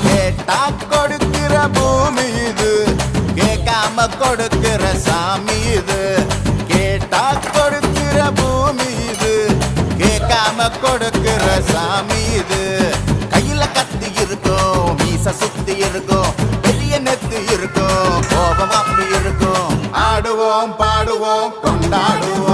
கேட்டா கொடுக்கிற பூமி இது, கேட்காம கொடுக்கிற சாமி இது. கேட்டா கொடுக்கிற பூமி இது, கேட்காம கொடுக்கிற சாமி இது. கையில கத்தி இருக்கும், மீச சுத்தி இருக்கும், பெரிய நெத்து இருக்கும், கோபம் அப்படி இருக்கும். ஆடுவோம் பாடுவோம் கொண்டாடுவோம்.